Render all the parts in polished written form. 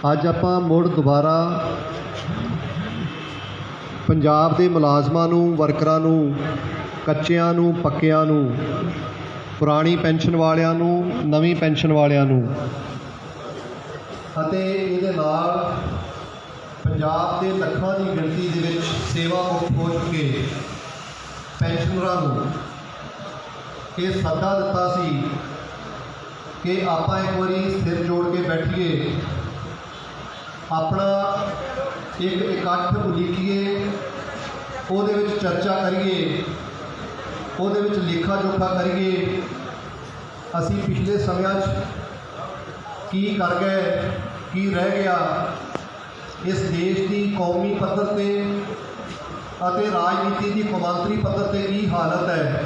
ਅੱਜ ਆਪਾਂ ਮੁੜ ਦੁਬਾਰਾ ਪੰਜਾਬ ਦੇ ਮੁਲਾਜ਼ਮਾਂ ਨੂੰ, ਵਰਕਰਾਂ ਨੂੰ, ਕੱਚਿਆਂ ਨੂੰ, ਪੱਕਿਆਂ ਨੂੰ, ਪੁਰਾਣੀ ਪੈਨਸ਼ਨ ਵਾਲਿਆਂ ਨੂੰ, ਨਵੀਂ ਪੈਨਸ਼ਨ ਵਾਲਿਆਂ ਨੂੰ ਅਤੇ ਇਹਦੇ ਨਾਲ ਪੰਜਾਬ ਦੇ ਲੱਖਾਂ ਦੀ ਗਿਣਤੀ ਦੇ ਵਿੱਚ ਸੇਵਾ ਮੁਕਤ ਹੋ ਚੁੱਕੇ ਪੈਨਸ਼ਨਰਾਂ ਨੂੰ ਇਹ ਸੱਦਾ ਦਿੱਤਾ ਸੀ ਕਿ ਆਪਾਂ ਇੱਕ ਵਾਰੀ ਸਿਰ ਜੋੜ ਕੇ ਬੈਠੀਏ, ਆਪਣਾ ਇੱਕ ਇਕੱਠ ਉਲੀਕੀਏ, ਉਹਦੇ ਵਿੱਚ ਚਰਚਾ ਕਰੀਏ, ਉਹਦੇ ਵਿੱਚ ਲੇਖਾ ਜੋਖਾ ਕਰੀਏ ਅਸੀਂ ਪਿਛਲੇ ਸਮਿਆਂ 'ਚ ਕੀ ਕਰ ਗਏ, ਕੀ ਰਹਿ ਗਿਆ, ਇਸ ਦੇਸ਼ ਦੀ ਕੌਮੀ ਪੱਧਰ 'ਤੇ ਅਤੇ ਰਾਜਨੀਤੀ ਦੀ ਕੌਮਾਂਤਰੀ ਪੱਧਰ 'ਤੇ ਕੀ ਹਾਲਤ ਹੈ।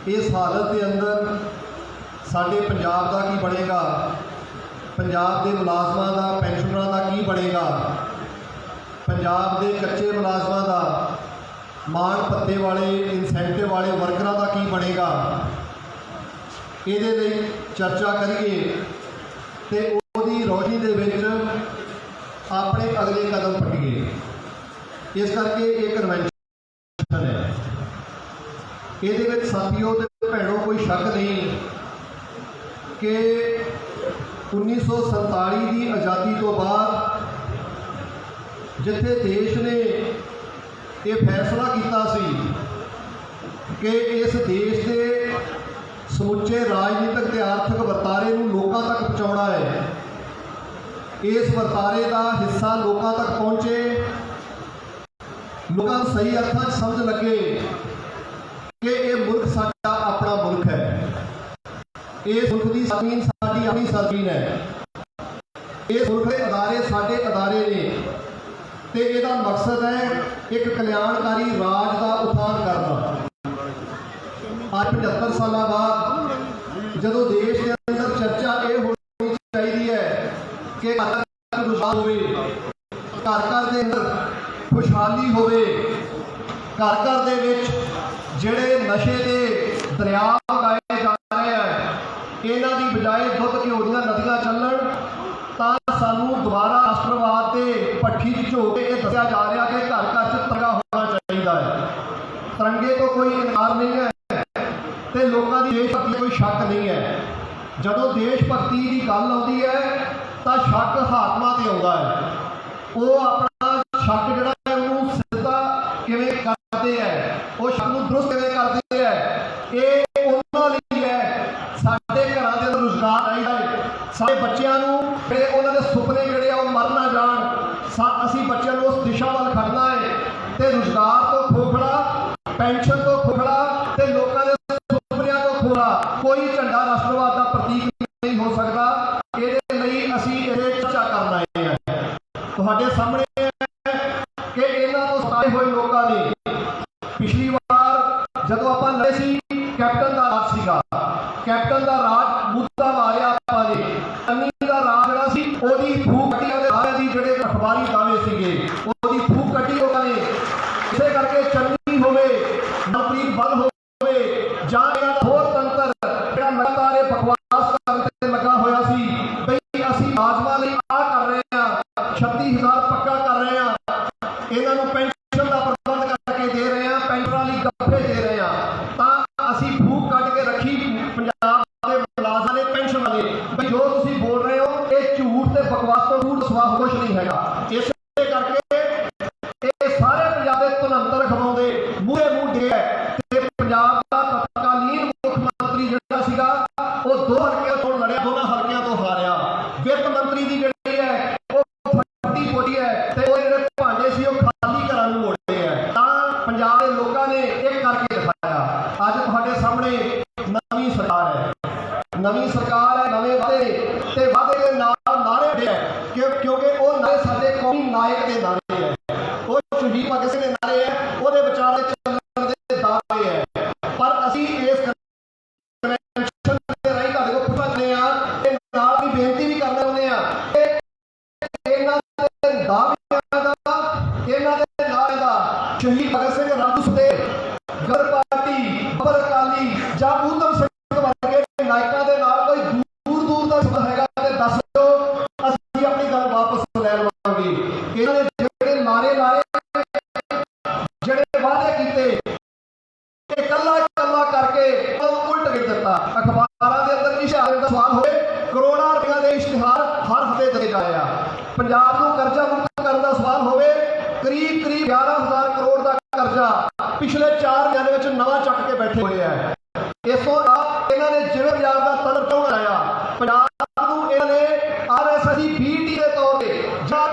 ਇਸ ਹਾਲਤ ਦੇ ਅੰਦਰ ਸਾਡੇ ਪੰਜਾਬ ਦਾ ਕੀ ਬਣੇਗਾ, ਪੰਜਾਬ ਦੇ ਮੁਲਾਜ਼ਮਾਂ ਦਾ, ਪੈਨਸ਼ਨਰਾਂ ਦਾ ਕੀ ਬਣੇਗਾ, ਪੰਜਾਬ ਦੇ ਕੱਚੇ ਮੁਲਾਜ਼ਮਾਂ ਦਾ, ਮਾਣ ਭੱਤੇ ਵਾਲੇ, ਇਨਸੈਂਟਿਵ ਵਾਲੇ ਵਰਕਰਾਂ ਦਾ ਕੀ ਬਣੇਗਾ। ਇਹਦੇ ਲਈ ਚਰਚਾ ਕਰੀਏ ਤੇ ਉਹਦੀ ਰੌਸ਼ਨੀ ਦੇ ਵਿੱਚ ਆਪਣੇ ਅਗਲੇ ਕਦਮ ਪੁੱਟੀਏ। ਇਸ ਕਰਕੇ ਇਹ ਕਨਵੈਨਸ਼ਨ ਹੈ। ਇਹਦੇ ਵਿੱਚ ਸਾਥੀਓ ਤੇ ਭੈਣੋ ਕੋਈ ਸ਼ੱਕ ਨਹੀਂ ਕਿ 1947 ਦੀ ਆਜ਼ਾਦੀ ਤੋਂ ਬਾਅਦ ਜਿੱਥੇ ਦੇਸ਼ ਨੇ ਇਹ ਫੈਸਲਾ ਕੀਤਾ ਸੀ ਕਿ ਇਸ ਦੇਸ਼ ਦੇ ਸਮੁੱਚੇ ਰਾਜਨੀਤਿਕ ਤੇ ਆਰਥਿਕ ਵਰਤਾਰੇ ਨੂੰ ਲੋਕਾਂ ਤੱਕ ਪਹੁੰਚਾਉਣਾ ਹੈ, ਇਸ ਵਰਤਾਰੇ ਦਾ ਹਿੱਸਾ ਲੋਕਾਂ ਤੱਕ ਪਹੁੰਚੇ, ਲੋਕਾਂ ਨੂੰ ਸਹੀ ਅਰਥਾਂ 'ਚ ਸਮਝ ਲੱਗੇ ਕਿ ਇਹ ਮੁਲਕ ਸਾਡਾ ਆਪਣਾ ਮੁਲਕ ਹੈ, ਇਸ ਮੁਲਕ ਦੀ ਜ਼ਮੀਨ ਸਾਡੀ ਆਪਣੀ ਜ਼ਮੀਨ ਹੈ, ਇਸ ਮੁਲਕ ਦੇ ਅਦਾਰੇ ਸਾਡੇ ਅਦਾਰੇ ਨੇ ਤੇ ਇਹਦਾ ਮਕਸਦ ਹੈ ਇੱਕ ਕਲਿਆਣਕਾਰੀ ਰਾਜ ਦਾ ਉਥਾਨ ਕਰਨਾ। ਅੱਜ 75 ਸਾਲਾਂ ਬਾਅਦ ਜਦੋਂ ਦੇਸ਼ ਦੇ ਅੰਦਰ ਚਰਚਾ ਇਹ ਹੋਣੀ ਚਾਹੀਦੀ ਹੈ ਕਿ ਘਰ ਘਰ ਰੁਜ਼ਗਾਰ ਹੋਵੇ, ਘਰ ਘਰ ਦੇ ਅੰਦਰ ਖੁਸ਼ਹਾਲੀ ਹੋਵੇ, ਘਰ ਘਰ ਦੇ ਵਿੱਚ ਜਿਹੜੇ ਨਸ਼ੇ ਦੇ ਦਰਿਆ ਵਗਾਏ ਜਾ ਰਹੇ ਆ ਇਹਨਾਂ ਦੀ ਬਜਾਏ ਦੁੱਧ ਘਿਓ ਦੀਆਂ ਨਦੀਆਂ ਚੱਲਣ, ਤਾਂ ਸਾਨੂੰ ਦੁਬਾਰਾ ਰਾਸ਼ਟਰਵਾਦ ਦੇ ਭੱਠੀ 'ਚ ਝੋ ਕੇ ਇਹ ਦੱਸਿਆ ਜਾ ਰਿਹਾ ਕਿ ਘਰ ਘਰ 'ਚ ਤਿਰੰਗਾ ਹੋਣਾ ਚਾਹੀਦਾ ਹੈ। ਤਿਰੰਗੇ ਤੋਂ ਕੋਈ ਇਨਕਾਰ ਨਹੀਂ ਹੈ ਤੇ ਲੋਕਾਂ ਦੀ ਦੇਸ਼ ਭਗਤੀ ਕੋਈ ਸ਼ੱਕ ਨਹੀਂ ਹੈ। ਜਦੋਂ ਦੇਸ਼ ਭਗਤੀ ਦੀ ਗੱਲ ਆਉਂਦੀ ਹੈ ਤਾਂ ਸ਼ੱਕ ਹਾਕਮਾਂ ਤੇ ਆਉਂਦਾ ਹੈ। ਉਹ ਆਪਣਾ ਸ਼ੱਕ ਜਿਹੜਾ ਹੈ ਉਹਨੂੰ ਸਿੱਧਾ ਕਿਵੇਂ ਕਰਦੇ ਹੈ, ਉਹ ਸ਼ੱਕ ਨੂੰ ਦਰੁਸਤ ਕਿਵੇਂ ਕਰਦੇ ਹੈ, ਇਹ ਉਹਨਾਂ ਲਈ ਹੈ। ਸਾਡੇ ਘਰਾਂ ਦੇ ਅੰਦਰ ਰੁਜ਼ਗਾਰ ਚਾਹੀਦਾ ਹੈ, ਸਾਡੇ ਬੱਚਿਆਂ ਨੂੰ ਜਿਹੜੇ ਉਹਨਾਂ ਦੇ ਸੁਪਨੇ ਜਿਹੜੇ ਆ ਉਹ ਮਰ ਨਾ ਜਾਣ। ਅਸੀਂ ਬੱਚਿਆਂ ਨੂੰ ਉਸ ਦਿਸ਼ਾ ਵੱਲ ਖੜਨਾ ਹੈ ਤੇ ਰੁਜ਼ਗਾਰ ਤੋਂ ਖੋਖਲਾ, ਪੈਨਸ਼ਨ ਤੋਂ ਖੋਖਲਾ ਤੇ ਲੋਕਾਂ ਦੇ ਸੁਪਨਿਆਂ ਤੋਂ ਖੋਖਲਾ ਕੋਈ ਝੰਡਾ ਰਾਸ਼ਟਰਵਾਦ ਦਾ ਪ੍ਰਤੀਕ ਨਹੀਂ ਹੋ ਸਕਦਾ। ਇਹਦੇ ਲਈ ਅਸੀਂ ਇਹ ਚਰਚਾ ਕਰਨ ਆਏ ਹਾਂ। ਤੁਹਾਡੇ ਸਾਹਮਣੇ ਹੈ ਕਿ ਇਹਨਾਂ ਤੋਂ ਸਤਾਏ ਹੋਏ ਲੋਕਾਂ ਨੇ ਪਿਛਲੀ ਵਾਰ ਜਦੋਂ ਆਪਾਂ ਲੜੇ ਸੀ, ਕੈਪਟਨ ਦਾ ਰਾਜ ਸੀਗਾ, ਕੈਪਟਨ ਦਾ ਰਾਜ ਮੁੱਦਾ ਮਾਰਿਆ ਆਪਾਂ ਨੇ। ਅੰਨੀ ਦਾ ਰਾਜ ਜਿਹੜਾ ਸੀ ਉਹਦੀ ਫੂਕ ਕੱਢੀ, ਉਹਦੇ ਰਾਜ ਦੀ ਜਿਹੜੇ ਅਖਬਾਰੀ ਦਾਅਵੇ ਸੀਗੇ ਉਹਦੀ ਫੂਕ ਕੱਢੀ ਲੋਕਾਂ ਨੇ। ਇਸੇ ਕਰਕੇ ਚੰਨੀ ਹੋਵੇ, ਮਨਪ੍ਰੀਤ ਬਲ ਹੋਵੇ ਜਾਂ ਇਹਨਾਂ ਦਾ ਹੋਰ ਤੰਤਰ ਜਿਹੜਾ ਲਗਾਤਾਰ ਇਹ ਬਕਵਾਸ ਕਰਨ ਤੇ ਲੱਗਾ ਹੋਇਆ ਸੀ ਬਈ ਅਸੀਂ ਮੁਲਾਜ਼ਮਾਂ ਲਈ ਆਹ ਕਰ ਰਹੇ ਹਾਂ, 36,000 ਪੱਕਾ ਕਰ ਰਹੇ ਹਾਂ, ਇਹਨਾਂ ਨੂੰ ਪੈਨਸ਼ਨ ਦਾ ਪ੍ਰਬੰਧ ਕਰਕੇ ਦੇ ਰਹੇ ਹਾਂ, ਪੈਨਸ਼ਨਾਂ ਲਈ ਗੱਫੇ ਦੇ ਰਹੇ ਹਾਂ, ਤਾਂ ਅਸੀਂ ਫੂਕ ਕੱਢ ਕੇ ਰੱਖੀ ਪੰਜਾਬ ਦੇ ਮੁਲਾਜ਼ਮਾਂ ਨੇ, ਪੈਨਸ਼ਨ ਵਾਲੇ ਬਈ ਜੋ ਤੁਸੀਂ ਬੋਲ ਰਹੇ ਹੋ ਇਹ ਝੂਠ ਤੇ ਬਕਵਾਸ ਤੋਂ ਦੂਰ ਸਵਾ ਕੁਛ ਨਹੀਂ ਹੈਗਾ। ਇਸੇ ਕਰਕੇ ਇਹ ਸਾਰੇ ਪੰਜਾਬ ਦੇ ਧੁਨੰਤਰ ਖਵਾਉਂਦੇ ਮੂਹਰੇ ਮੂੰਹ ਡੇ ਤੇ ਪੰਜਾਬ ਦਾ ਤਤਕਾਲੀਨ ਮੁੱਖ ਮੰਤਰੀ ਜਿਹੜਾ ਸੀਗਾ ਉਹ 2 ਹਲਕਿਆਂ ਤੋਂ ਲੜਿਆ, ਦੋਨਾਂ ਹਲਕਿਆਂ ਤੋਂ ਹਾਰਿਆ। ਵਿੱਤ ਮੰਤਰੀ ਦੀ ਜਿਹੜੀ ਹੈ ਉਹ ਫੱਟੀ ਪੋਈ ਹੈ ਤੇ ਉਹ ਜਿਹੜੇ ਭਾਂਡੇ ਸੀ ਉਹ ਖਾਲੀ ਘਰਾਂ ਨੂੰ ਮੋੜੇ ਹੈ। ਤਾਂ ਪੰਜਾਬ ਦੇ ਲੋਕਾਂ ਨੇ ਇਹ ਕਰਕੇ ਦਿਖਾਇਆ। ਅੱਜ ਤੁਹਾਡੇ ਸਾਹਮਣੇ ਨਵੀਂ ਸਰਕਾਰ ਹੈ, ਨਵੀਂ ਸਰਕਾਰ ਹੈ, ਨਵੇਂ ਵਾਅਦੇ ਤੇ ਵਾਅਦੇ ਦੇ ਨਾਲ ਨਾਅਰੇ ਹੈ ਕਿਉਂਕਿ ਉਹ ਨਾਅਰੇ ਸਾਡੇ ਕੌਮੀ ਨਾਇਕ ਦੇ ਨਾਅਰੇ ਹੈ, ਉਹ ਸ਼ਹੀਦ ਭਗਤ ਸਿੰਘ ਦੇ ਨਾਅਰੇ ਹੈ, ਉਹਦੇ ਵਿਚਾਰੇ ਚੱਲਣ ਦੇ ਦਾਅਵੇ ਹੈ। ਪਰ ਅਸੀਂ ਇਸ ਕਨਵੈਨਸ਼ਨ ਦੇ ਰਾਹੀਂ ਤੁਹਾਡੇ ਕੋਲ ਪੁੱਛਣਾ ਚਾਹੁੰਦੇ ਹਾਂ ਤੇ ਨਾਲ ਵੀ ਬੇਨਤੀ ਵੀ ਕਰਨਾ ਚਾਹੁੰਦੇ ਹਾਂ ਕਿ ਇਹਨਾਂ ਦੇ ਦਾਅਵਿਆਂ ਦਾ, ਇਹਨਾਂ ਦੇ ਨਾਅਰੇ ਦਾ ਸ਼ਹੀਦ ਭਗਤ ਸਿੰਘ ਰਾਜੂ ਦੇ ਗਰ ਪਾਰਟੀ, ਅਬਰ ਅਕਾਲੀ ਜਾਂ ਊਧਮ ਸਿੰਘ ਵਰਗੇ ਨਾਇਕਾਂ ਦੇ ਨਾਲ ਕੋਈ ਦੂਰ ਦੂਰ ਦਾ ਸੰਬੰਧ ਹੈਗਾ ਤੇ ਦੱਸ ਦਿਓ। ये इश्तिहार हर हफ्ते दिए जा रहे हैं। पंजाब को कर्जा मुक्त करने का सवाल होवे, करीब 11,000 करोड़ का कर्जा पिछले 4 महीने में नवा चक के बैठे हुए हैं। इस तो इन्होंने जिवें पंजाब का तलर क्यों लगाया, पंजाब को इन्होंने RSS BT के तौर पर ਜਾਂ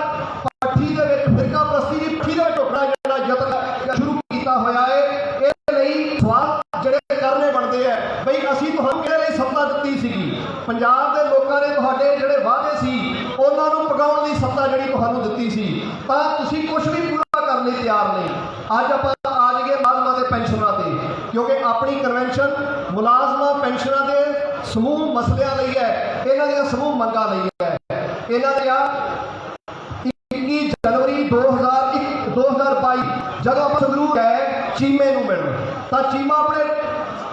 पट्ठी ਦੇ ਵਿੱਚ ਫਿਰਕਾ ਪ੍ਰਸਤੀ ਦੀ ਪੱਠੀ ਦੇ ਵਿੱਚ ਢੋਕਣਾ ਜਿਹੜਾ ਯਤਨ ਸ਼ੁਰੂ ਕੀਤਾ ਹੋਇਆ ਹੈ। ਇਹ ਲਈ ਸਵਾਲ ਜਿਹੜੇ ਕਰਨੇ ਬਣਦੇ ਆ ਬਈ ਅਸੀਂ ਤੁਹਾਨੂੰ ਕਿਹਦੇ ਲਈ ਸੱਤਾ ਦਿੱਤੀ ਸੀਗੀ, ਪੰਜਾਬ ਦੇ ਲੋਕਾਂ ਨੇ ਤੁਹਾਡੇ ਜਿਹੜੇ ਵਾਅਦੇ ਸੀ ਉਹਨਾਂ ਨੂੰ ਪਗਾਉਣ ਦੀ ਸੱਤਾ ਜਿਹੜੀ ਤੁਹਾਨੂੰ ਦਿੱਤੀ ਸੀ, ਤਾਂ ਤੁਸੀਂ ਕੁਝ ਵੀ ਪੂਰਾ ਕਰਨ ਲਈ ਤਿਆਰ ਨਹੀਂ। ਅੱਜ ਆਪਾਂ ਆ ਜਾਈਏ ਮੁਲਾਜ਼ਮਾਂ ਦੇ ਪੈਨਸ਼ਨਾਂ ਤੇ, ਕਿਉਂਕਿ ਆਪਣੀ ਕਨਵੈਨਸ਼ਨ ਮੁਲਾਜ਼ਮਾਂ ਪੈਨਸ਼ਨਾਂ ਦੇ ਸਮੂਹ ਮਸਲਿਆਂ ਲਈ ਹੈ, ਇਹਨਾਂ ਦੀਆਂ ਸਮੂਹ ਮੰਗਾਂ ਲਈ ਹੈ। ਇਹਨਾਂ ਦੀਆਂ 21 जनवरी 2022 जब आप संगरूर गए चीमे नूं मिलण, तां चीमा अपने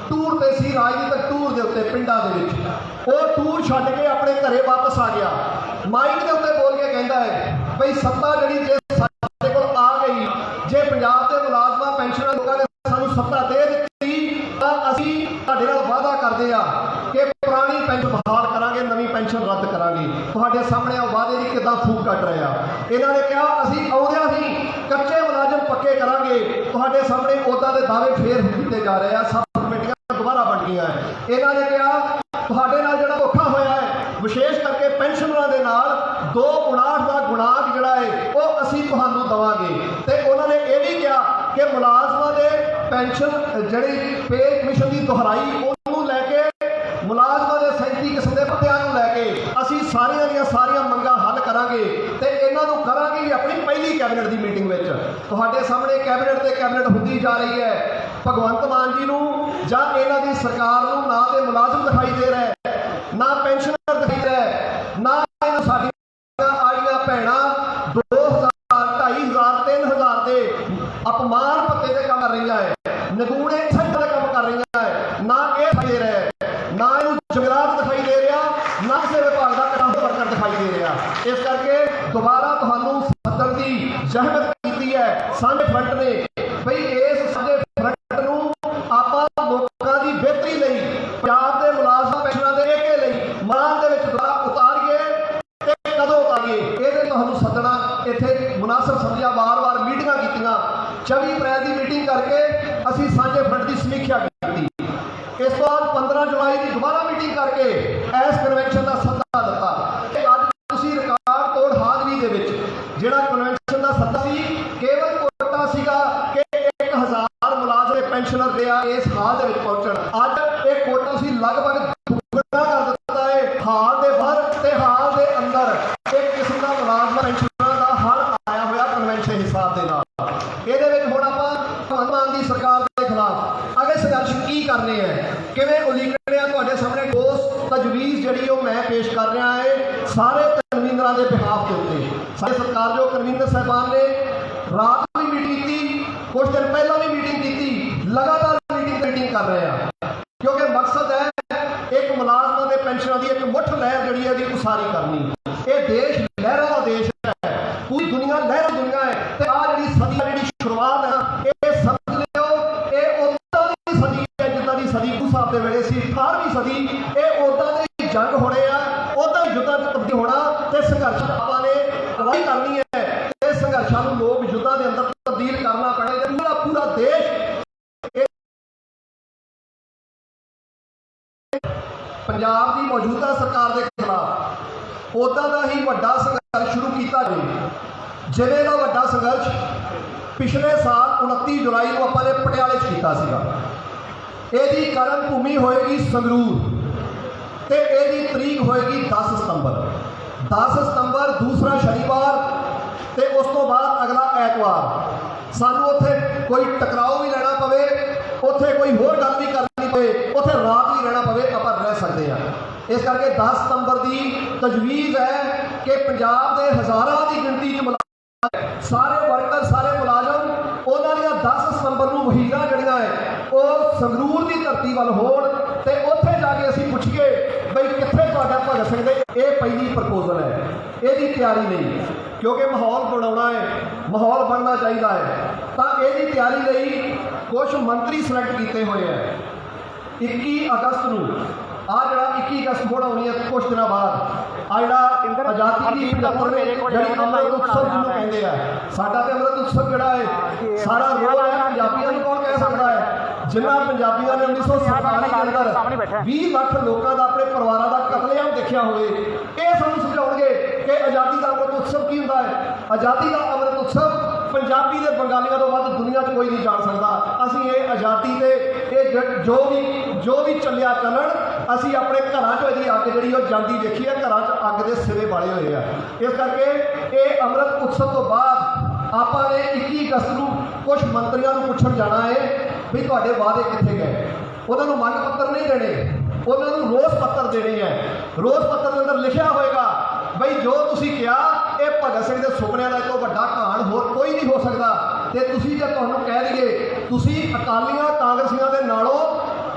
टूर ते सी, राजनीतिक टूर के उत्ते पिंडां दे विच। वो टूर छड्ड के अपने घरे वापस आ गया, माइक के उत्ते बोल के कहता है बई सत्ता जिहड़ी जे साडे कोल आ गई, जे पंजाब के मुलाजमां पेंशनर लोकां ने सानूं सत्ता दे दित्ती तां असीं तुहाडे नाल वादा करदे आ कि पुरानी पेंशन बहाल करांगे, नवीं पेंशन रद्द करांगे। तुहाडे सामने आ वादे की किद्दां फूक कट रहे आ। इन्होंने कहा असीं आउंदिआं ही कच्चे मुलाजम पक्के करांगे, तुहाडे सामने उदां दे दावे फेर कीते जा रहे हैं, सब कमेटियां दोबारा बन गई हैं। इन्होंने कहा तुहाडे नाल जिहड़ा धोखा होया है, विशेष करके पेंशनरां दे नाल 259 का गुणांक जिहड़ा है वो असीं तुहानूं देवांगे। ते उन्होंने ये भी कहा कि मुलाजमां दे पेंशन जिहड़ी पे कमीशन की दोहराई उहनूं लैके मुलाजमां दे 37 किस्म के भत्तिआं नूं लैके असीं सारियां दीयां सारियां मंगां हल करांगे ते इन्हां नूं करांगे भी अपनी पहली कैबिनेट की मीटिंग में। तुहाडे सामने कैबिनेट ते कैबिनेट हुंदी जा रही है, भगवंत मान जी नूं जां इन्हां दी सरकार नूं ना ते मुलाजम दिखाई दे रहा है, ना पेंशनर दिखाई दे रहा है, ना इन्हां साडीआं आईआं भैणां 2,000 2,500 3,000 के अपमान भत्ते ते काम कर रही है, नगूणे सख्त का काम कर रही है, ना ये दिखाई दे रहा है, ना इन्हूं जंगलात दिखाई दे रहा, ना किसी विभाग का कटाव वर्कर दिखाई दे रहा। इस करके दोबारा तुहानूं सदन की जहमत की है साझे फ्रंट ने बई इस साझे फ्रंट नूं आपां लोकां दी बेहतरी लई, पंजाब दे मुलाजमां पेंशनरां दे एके लई मां दे विच दोबारा उतारीए ते कदों उतारीए, इहदे तुहानूं सदना इत्थे मुनासिब समझिया। वार-वार मीटिंगां कीतीआं, 24 अप्रैल की मीटिंग करके असीं साझे फ्रंट की समीक्षा की। इस तो बाद 15 जुलाई की दोबारा मीटिंग करके इस कन्वेंशन का सੱਦਾ दिता। अज तुसीं रिकॉर्ड तोड़ हाज़री दे विच जिहड़ा कन्वेंशन का सੱਦਾ सी, केवल कोटा सीगा कि 1000 मुलाजम पेंशनर दे इस हाल दे विच पहुंचण। अज ये कोटा तुसीं लगभग दुगना कर दिता है। हाल दे बाहर ते हाल दे अंदर एक किस्म का मुलाजम पेंशनर का हल आया होया कन्वेंशन हिसाब दे नाल। इहदे विच हुण आपां भगवंत मान दी सरकार के खिलाफ अगे संघर्ष की करने हैं, किवें उलीकने आ, तुहाडे सामने ठोस तजवीज़ जिहड़ी मैं पेश कर रहा है सारे कन्वीनरां दे बिहाफ के उत्ते। सारे सरकार जो कन्वीनर साहबान ने रात भी मीटिंग की, कुछ दिन पहला भी मीटिंग की, लगातार मीटिंग कर रहे हैं, क्योंकि मकसद है एक मुलाजमां दे पेंशनां दी एक मुठ लहर जिहड़ी है दी उसारी करनी। ये देश लहरां दा देश है, पूरी दुनिया लहरां दुनिया है, ते आ जिहड़ी सदी जिहड़ी शुरुआत है ये समझ लिओ ये उदां दी सदी है जिद्दां दी सदी गुरु साहब दे वेले सी। 18वीं सदी ये उदां दे जंग होने आ, उदां युद्धां च तब्दील होना ते संघर्ष आपां ने अगवाई करनी है। ते संघर्षां नूं लोक युद्धां दे अंदर तब्दील करना पैना। पूरा पूरा देश पंजाब की मौजूदा सरकार के खिलाफ उदां दा ही वड्डा संघर्ष शुरू किया जाए, जिवें दा वड्डा संघर्ष पिछले साल 29 जुलाई को आपां ने पटियाले किया सीगा। इहदी कर्म भूमि होएगी संगरूर ते इहदी तरीक होएगी 10 सितंबर। 10 सितंबर दूसरा शनिवार ते उस तो बाद अगला ऐतवार सानू उत्थे कोई टकराओ भी लेना पवे, उत्थे कोई होर गल भी करनी पवे, उत्थे रात भी रहना पवे, आपां रह सकते हैं। इस करके 10 सितंबर की तजवीज़ है कि पंजाब के हज़ारां की गिनती सारे वर्कर सारे मुलाजम उन्होंने 10 सितंबर को वहीरां जड़ियां है वो संगरूर की धरती वाल होण ते उत्थे जाके असीं पुछिए बई कित्थे तुहाडा भगत सिंह दे। ये पहली प्रपोजल है, यदी तैयारी नहीं, क्योंकि माहौल बनाना है, माहौल बनना चाहिए है। तो यदी तैयारी लई कुछ मंत्री सिलेक्ट किए हुए हैं। 21 अगस्त को ਆ ਜਿਹੜਾ 21 ਅਗਸਤ ਹੋਣਾ ਹੋਣੀ ਹੈ ਕੁਝ ਦਿਨਾਂ ਬਾਅਦ ਆ ਜਿਹੜਾ ਆਜ਼ਾਦੀ ਦੀ 75ਵੀਂ ਜਿਹੜੀ ਅੰਮ੍ਰਿਤ ਉਤਸਵ ਜਿਹਨੂੰ ਕਹਿੰਦੇ ਆ, ਸਾਡਾ ਤੇ ਅੰਮ੍ਰਿਤ ਉਤਸਵ ਜਿਹੜਾ ਹੈ ਸਾਰਾ ਰੋਲ ਹੈ ਪੰਜਾਬੀਆਂ ਨੂੰ ਕੌਣ ਕਹਿ ਸਕਦਾ ਹੈ, ਜਿਨ੍ਹਾਂ ਪੰਜਾਬੀਆਂ ਨੇ 1947 ਦੇ ਅੰਦਰ 20 ਲੱਖ ਲੋਕਾਂ ਦਾ ਆਪਣੇ ਪਰਿਵਾਰਾਂ ਦਾ ਕਤਲੇਆਮ ਦੇਖਿਆ ਹੋਵੇ, ਇਹ ਸਾਨੂੰ ਸਮਝਾਉਣਗੇ ਕਿ ਆਜ਼ਾਦੀ ਦਾ ਅੰਮ੍ਰਿਤ ਉਤਸਵ ਕੀ ਹੁੰਦਾ ਹੈ। ਆਜ਼ਾਦੀ ਦਾ ਅੰਮ੍ਰਿਤ ਉਤਸਵ ਪੰਜਾਬੀ ਦੇ ਬੰਗਾਲੀਆਂ ਤੋਂ ਵੱਧ ਦੁਨੀਆ 'ਚ ਕੋਈ ਨਹੀਂ ਜਾਣ ਸਕਦਾ। ਅਸੀਂ ਇਹ ਆਜ਼ਾਦੀ ਦੇ ਇਹ ਜੋ ਵੀ ਚੱਲਿਆ ਚੱਲਣ, ਅਸੀਂ ਆਪਣੇ ਘਰਾਂ 'ਚੋਂ ਇਹਦੀ ਅੱਗ ਜਿਹੜੀ ਉਹ ਜਾਂਦੀ ਵੇਖੀ ਹੈ, ਘਰਾਂ 'ਚ ਅੱਗ ਦੇ ਸਿਰੇ ਬਾਲੇ ਹੋਏ ਆ। ਇਸ ਕਰਕੇ ਇਹ ਅੰਮ੍ਰਿਤ ਉਤਸਵ ਤੋਂ ਬਾਅਦ ਆਪਾਂ ਨੇ 21 ਅਗਸਤ ਨੂੰ ਕੁਝ ਮੰਤਰੀਆਂ ਨੂੰ ਪੁੱਛਣ ਜਾਣਾ ਹੈ ਵੀ ਤੁਹਾਡੇ ਵਾਅਦੇ ਕਿੱਥੇ ਗਏ। ਉਹਨਾਂ ਨੂੰ ਮੰਗ ਪੱਤਰ ਨਹੀਂ ਦੇਣੇ, ਉਹਨਾਂ ਨੂੰ ਰੋਸ ਪੱਤਰ ਦੇਣੇ ਹੈ। ਰੋਸ ਪੱਤਰ ਦੇ ਅੰਦਰ ਲਿਖਿਆ ਹੋਏਗਾ ਬਈ ਜੋ ਤੁਸੀਂ ਕਿਹਾ ਇਹ ਭਗਤ ਸਿੰਘ ਦੇ ਸੁਪਨਿਆਂ ਦਾ ਤੋਂ ਵੱਡਾ ਕਹਾਣ ਹੋਰ ਕੋਈ ਨਹੀਂ ਹੋ ਸਕਦਾ। ਤੇ ਤੁਸੀਂ ਜੇ ਤੁਹਾਨੂੰ ਕਹਿ ਦਈਏ ਤੁਸੀਂ ਅਕਾਲੀਆਂ ਕਾਂਗਰਸੀਆਂ ਦੇ ਨਾਲੋਂ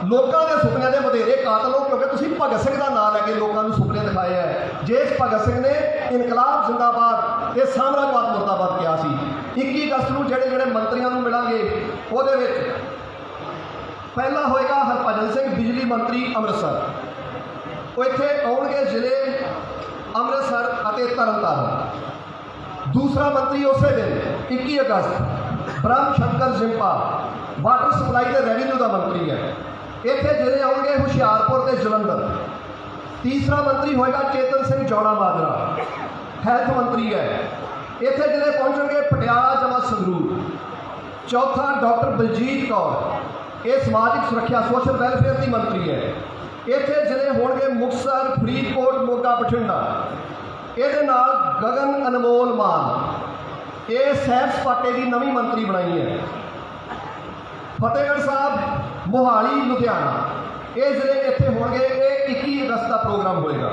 ਲੋਕਾਂ ਦੇ ਸੁਪਨਿਆਂ ਦੇ ਵਧੇਰੇ ਕਾਤਲ ਹੋ, ਕਿਉਂਕਿ ਤੁਸੀਂ ਭਗਤ ਸਿੰਘ ਦਾ ਨਾਂ ਲੈ ਕੇ ਲੋਕਾਂ ਨੂੰ ਸੁਪਨੇ ਦਿਖਾਏ ਹੈ। ਜਿਸ ਭਗਤ ਸਿੰਘ ਨੇ ਇਨਕਲਾਬ ਜ਼ਿੰਦਾਬਾਦ ਤੇ ਸਾਮਰਾਜਵਾਦ ਮੁਰਦਾਬਾਦ ਕਿਹਾ ਸੀ। 21 ਅਗਸਤ ਨੂੰ ਜਿਹੜੇ ਮੰਤਰੀਆਂ ਨੂੰ ਮਿਲਾਂਗੇ ਉਹਦੇ ਵਿੱਚ ਪਹਿਲਾ ਹੋਏਗਾ ਹਰਭਜਨ ਸਿੰਘ ਬਿਜਲੀ ਮੰਤਰੀ ਅੰਮ੍ਰਿਤਸਰ। ਉਹ ਇੱਥੇ ਆਉਣਗੇ ਜ਼ਿਲ੍ਹੇ ਅੰਮ੍ਰਿਤਸਰ ਅਤੇ ਤਰਨਤਾਰਨ। ਦੂਸਰਾ ਮੰਤਰੀ ਉਸੇ ਦਿਨ 21 ਅਗਸਤ ਬ੍ਰਹਮ ਸ਼ੰਕਰ ਜਿੰਪਾ ਵਾਟਰ ਸਪਲਾਈ ਤੇ ਰੈਵਨਿਊ ਦਾ ਮੰਤਰੀ ਹੈ। ਇੱਥੇ ਜ਼ਿਲ੍ਹੇ ਆਉਣਗੇ ਹੁਸ਼ਿਆਰਪੁਰ ਤੇ ਜਲੰਧਰ। ਤੀਸਰਾ ਮੰਤਰੀ ਹੋਏਗਾ ਚੇਤਨ ਸਿੰਘ ਜੌੜਾ ਮਾਜਰਾ, ਹੈਲਥ ਮੰਤਰੀ ਹੈ। ਇੱਥੇ ਜ਼ਿਲ੍ਹੇ ਪਹੁੰਚਣਗੇ ਪਟਿਆਲਾ ਜਮਾ ਸੰਗਰੂਰ। ਚੌਥਾ ਡਾਕਟਰ ਬਲਜੀਤ ਕੌਰ, ਇਹ ਸਮਾਜਿਕ ਸੁਰੱਖਿਆ ਸੋਸ਼ਲ ਵੈਲਫੇਅਰ ਦੀ ਮੰਤਰੀ ਹੈ। ਇੱਥੇ ਜ਼ਿਲ੍ਹੇ ਹੋਣਗੇ ਮੁਕਤਸਰ, ਫਰੀਦਕੋਟ, ਮੋਗਾ, ਬਠਿੰਡਾ। ਇਹਦੇ ਨਾਲ ਗਗਨ ਅਨਮੋਲ ਮਾਨ, ਇਹ ਸੈਰ ਸਪਾਟੇ ਦੀ ਨਵੀਂ ਮੰਤਰੀ ਬਣਾਈ ਹੈ। ਫਤਿਹਗੜ੍ਹ ਸਾਹਿਬ, ਮੋਹਾਲੀ, ਲੁਧਿਆਣਾ, ਇਹ ਜ਼ਿਲ੍ਹੇ ਇੱਥੇ ਹੋਣਗੇ। ਇਹ 21 ਅਗਸਤ ਦਾ ਪ੍ਰੋਗਰਾਮ ਹੋਏਗਾ।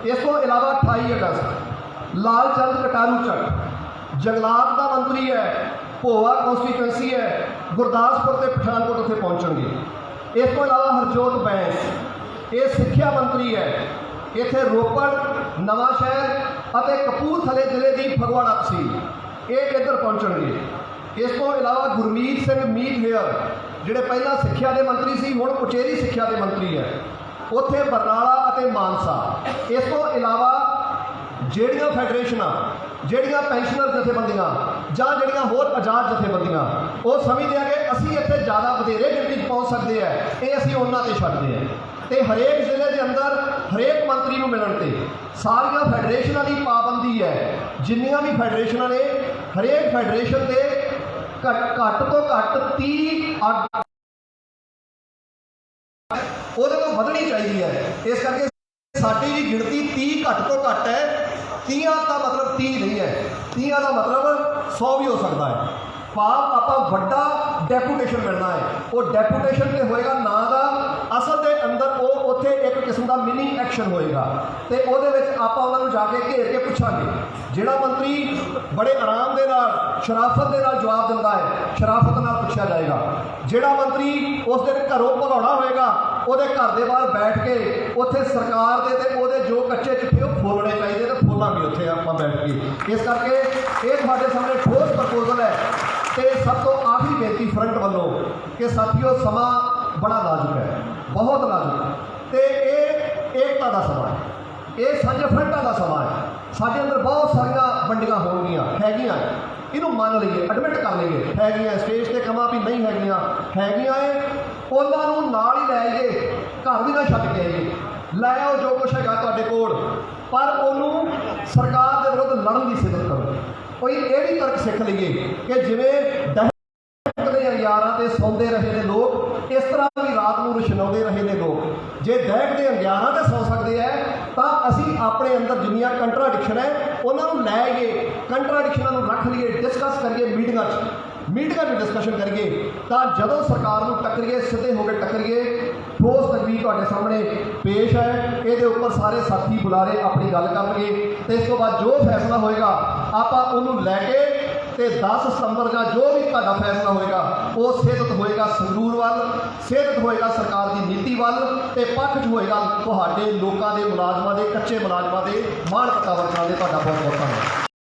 ਇਸ ਤੋਂ ਇਲਾਵਾ 28 ਅਗਸਤ ਲਾਲ ਚੰਦ ਕਟਾਰੂ ਚੱਕ ਜੰਗਲਾਤ ਦਾ ਮੰਤਰੀ ਹੈ, ਭੋਆ ਕੌਂਸਟੀਚੁਐਂਸੀ ਹੈ, ਗੁਰਦਾਸਪੁਰ ਤੇ ਪਠਾਨਕੋਟ ਉੱਥੇ ਪਹੁੰਚਣਗੇ। ਇਸ ਤੋਂ ਇਲਾਵਾ ਹਰਜੋਤ ਬੈਂਸ, ਇਹ ਸਿੱਖਿਆ ਮੰਤਰੀ ਹੈ। ਇੱਥੇ ਰੋਪੜ, ਨਵਾਂ ਸ਼ਹਿਰ ਅਤੇ ਕਪੂਰਥਲੇ ਜ਼ਿਲ੍ਹੇ ਦੀ ਫਗਵਾੜਾ ਤਹਿਸੀਲ, ਇਹ ਇੱਧਰ ਪਹੁੰਚਣਗੇ। ਇਸ ਤੋਂ ਇਲਾਵਾ ਗੁਰਮੀਤ ਸਿੰਘ ਮੀਤ ਹੇਅਰ, ਜਿਹੜੇ ਪਹਿਲਾਂ ਸਿੱਖਿਆ ਦੇ ਮੰਤਰੀ ਸੀ, ਹੁਣ ਉਚੇਰੀ ਸਿੱਖਿਆ ਦੇ ਮੰਤਰੀ ਹੈ, ਉੱਥੇ ਬਰਨਾਲਾ ਅਤੇ ਮਾਨਸਾ। ਇਸ ਤੋਂ ਇਲਾਵਾ ਜਿਹੜੀਆਂ ਫੈਡਰੇਸ਼ਨਾਂ, ਜਿਹੜੀਆਂ ਪੈਨਸ਼ਨਰ ਜਥੇਬੰਦੀਆਂ ਜਾਂ ਜਿਹੜੀਆਂ ਹੋਰ ਆਜ਼ਾਦ ਜਥੇਬੰਦੀਆਂ, ਉਹ ਸਮਝਦੇ ਆ ਕਿ ਅਸੀਂ ਇੱਥੇ ਜ਼ਿਆਦਾ ਵਧੇਰੇ ਗਿਣਤੀ 'ਚ ਪਹੁੰਚ ਸਕਦੇ ਆ, ਇਹ ਅਸੀਂ ਉਹਨਾਂ 'ਤੇ ਛੱਡਦੇ ਹਾਂ। ਤੇ ਹਰੇਕ ਜ਼ਿਲ੍ਹੇ ਦੇ ਅੰਦਰ ਹਰੇਕ ਮੰਤਰੀ ਨੂੰ ਮਿਲਣ ਤੇ ਸਾਰੀਆਂ ਫੈਡਰੇਸ਼ਨਾਂ ਦੀ ਪਾਬੰਦੀ ਹੈ। ਜਿੰਨੀਆਂ ਵੀ ਫੈਡਰੇਸ਼ਨਾਂ ਨੇ, ਹਰੇਕ ਫੈਡਰੇਸ਼ਨ ਦੇ ਘੱਟ ਤੋਂ ਘੱਟ 30 ਉਹਦੇ ਤੋਂ ਵਧਣੀ ਚਾਹੀਦੀ ਹੈ। ਇਸ ਕਰਕੇ ਸਾਡੀ ਵੀ ਗਿਣਤੀ 30 ਘੱਟ ਤੋਂ ਘੱਟ ਹੈ। 30 ਦਾ ਮਤਲਬ 30 ਨਹੀਂ ਹੈ, 30 ਦਾ ਮਤਲਬ 100 ਵੀ ਹੋ ਸਕਦਾ ਹੈ। ਭਾਵ ਆਪਾਂ ਵੱਡਾ ਡੈਪੂਟੇਸ਼ਨ ਮਿਲਣਾ ਹੈ। ਉਹ ਡੈਪੂਟੇਸ਼ਨ ਤੇ ਹੋਏਗਾ ਨਾਂ ਦਾ, ਅਸਲ ਦੇ ਅੰਦਰ ਉਹ ਉੱਥੇ ਇੱਕ ਕਿਸਮ ਦਾ ਮਿਨੀ ਐਕਸ਼ਨ ਹੋਏਗਾ ਤੇ ਉਹਦੇ ਵਿੱਚ ਆਪਾਂ ਉਹਨਾਂ ਨੂੰ ਜਾ ਕੇ ਘੇਰ ਕੇ ਪੁੱਛਾਂਗੇ। ਜਿਹੜਾ ਮੰਤਰੀ ਬੜੇ ਆਰਾਮ ਦੇ ਨਾਲ, ਸ਼ਰਾਫਤ ਦੇ ਨਾਲ ਜਵਾਬ ਦਿੰਦਾ ਹੈ, ਸ਼ਰਾਫਤ ਨਾਲ ਪੁੱਛਿਆ ਜਾਏਗਾ। ਜਿਹੜਾ ਮੰਤਰੀ ਉਸ ਦਿਨ ਘਰੋਂ ਭਗੌੜਾ ਹੋਏਗਾ, ਉਹਦੇ ਘਰ ਦੇ ਬਾਹਰ ਬੈਠ ਕੇ ਉੱਥੇ ਸਰਕਾਰ ਦੇ ਤੇ ਉਹਦੇ ਜੋ ਕੱਚੇ ਚਿੱਠੇ ਉਹ ਫੋਲਣੇ ਚਾਹੀਦੇ ਤੇ ਫੋਲਾਂਗੇ ਉੱਥੇ ਆਪਾਂ ਬੈਠ ਕੇ। ਇਸ ਕਰਕੇ ਇਹ ਤੁਹਾਡੇ ਸਾਹਮਣੇ ਠੋਸ ਪ੍ਰਪੋਜ਼ਲ ਹੈ। ਤੇ ਸਭ ਤੋਂ ਆਖਰੀ ਬੇਨਤੀ ਫਰੰਟ ਵੱਲੋਂ ਕਿ ਸਾਥੀਓ, ਸਮਾਂ ਬੜਾ ਨਾਜ਼ੁਕ ਹੈ, ਬਹੁਤ ਨਾਜ਼ੁਕ, ਤੇ ਇਹ ਏਕਤਾ ਦਾ ਸਮਾਂ ਹੈ, ਇਹ ਸਾਂਝੇ ਫਰੰਟਾਂ ਦਾ ਸਮਾਂ ਹੈ। ਸਾਡੇ ਅੰਦਰ ਬਹੁਤ ਸਾਰੀਆਂ ਵੰਡੀਆਂ ਹੋਣਗੀਆਂ, ਹੈਗੀਆਂ, ਇਹਨੂੰ ਮੰਨ ਲਈਏ, ਐਡਮਿਟ ਕਰ ਲਈਏ, ਹੈਗੀਆਂ। ਸਟੇਜ ਤੇ ਕਹਾਂ ਵੀ ਨਹੀਂ ਹੈਗੀਆਂ, ਹੈਗੀਆਂ ਏ, ਉਹਨਾਂ ਨੂੰ ਨਾਲ ਹੀ ਲੈ ਆਈਏ, ਘਰ ਵੀ ਨਾ ਛੱਡ ਕੇ ਆਈਏ। ਲੈ ਆਓ ਜੋ ਕੁਛ ਹੈਗਾ ਤੁਹਾਡੇ ਕੋਲ, ਪਰ ਉਹਨੂੰ ਸਰਕਾਰ ਦੇ ਵਿਰੁੱਧ ਲੜਨ ਦੀ ਸਿੱਧਤ ਕਰੋ। ਕੋਈ ਇਹ ਵੀ ਤਰਕ ਸਿੱਖ ਲਈਏ ਕਿ ਜਿਵੇਂ ਦਹਿਸ਼ਤ ਦੇ ਅੰਗਿਆਰਾਂ 'ਤੇ ਸੌਂਦੇ ਰਹੇ ਨੇ ਲੋਕ, ਇਸ ਤਰ੍ਹਾਂ ਵੀ ਰਾਤ ਨੂੰ ਰੁਸ਼ਨਾਉਂਦੇ ਰਹੇ ਨੇ ਲੋਕ। ਜੇ ਦਹਿਸ਼ਤ ਦੇ ਅੰਗਿਆਰਾਂ 'ਤੇ ਸੌ ਸਕਦੇ ਹੈ ਤਾਂ ਅਸੀਂ ਆਪਣੇ ਅੰਦਰ ਜਿੰਨੀਆਂ ਕੰਟਰਾਡਿਕਸ਼ਨ ਹੈ ਉਹਨਾਂ ਨੂੰ ਲੈ ਗਏ, ਕੰਟਰਾਡਿਕਸ਼ਨਾਂ ਨੂੰ ਰੱਖ ਲਈਏ, ਡਿਸਕਸ ਕਰੀਏ ਮੀਟਿੰਗਾਂ 'ਚ ਡਿਸਕਸ਼ਨ ਕਰੀਏ, ਤਾਂ ਜਦੋਂ ਸਰਕਾਰ ਨੂੰ ਟੱਕਰੀਏ, ਸਿੱਧੇ ਹੋ ਕੇ ਟੱਕਰੀਏ। ਠੋਸ ਤਜਵੀਜ਼ ਤੁਹਾਡੇ ਸਾਹਮਣੇ ਪੇਸ਼ ਹੈ, ਇਹਦੇ ਉੱਪਰ ਸਾਰੇ ਸਾਥੀ ਬੁਲਾਰੇ ਆਪਣੀ ਗੱਲ ਕਰਨਗੇ ਤੇ ਇਸ ਤੋਂ ਬਾਅਦ ਜੋ ਫੈਸਲਾ ਹੋਏਗਾ ਆਪਾਂ ਉਹਨੂੰ ਲੈ ਕੇ ਤੇ 10 ਸਤੰਬਰ ਦਾ ਜੋ ਵੀ ਤੁਹਾਡਾ ਫੈਸਲਾ ਹੋਏਗਾ ਉਹ ਸਿਹਤ ਹੋਏਗਾ ਸੰਗਰੂਰ ਵੱਲ, ਸਿਹਤ ਹੋਏਗਾ ਸਰਕਾਰ ਦੀ ਨੀਤੀ ਵੱਲ, ਤੇ ਪੱਖ 'ਚ ਹੋਏਗਾ ਤੁਹਾਡੇ ਲੋਕਾਂ ਦੇ, ਮੁਲਾਜ਼ਮਾਂ ਦੇ, ਕੱਚੇ ਮੁਲਾਜ਼ਮਾਂ ਦੇ, ਮਾਣ ਪੱਕਾ ਵਰਕਰਾਂ ਦੇ। ਤੁਹਾਡਾ ਬਹੁਤ ਬਹੁਤ ਧੰਨਵਾਦ।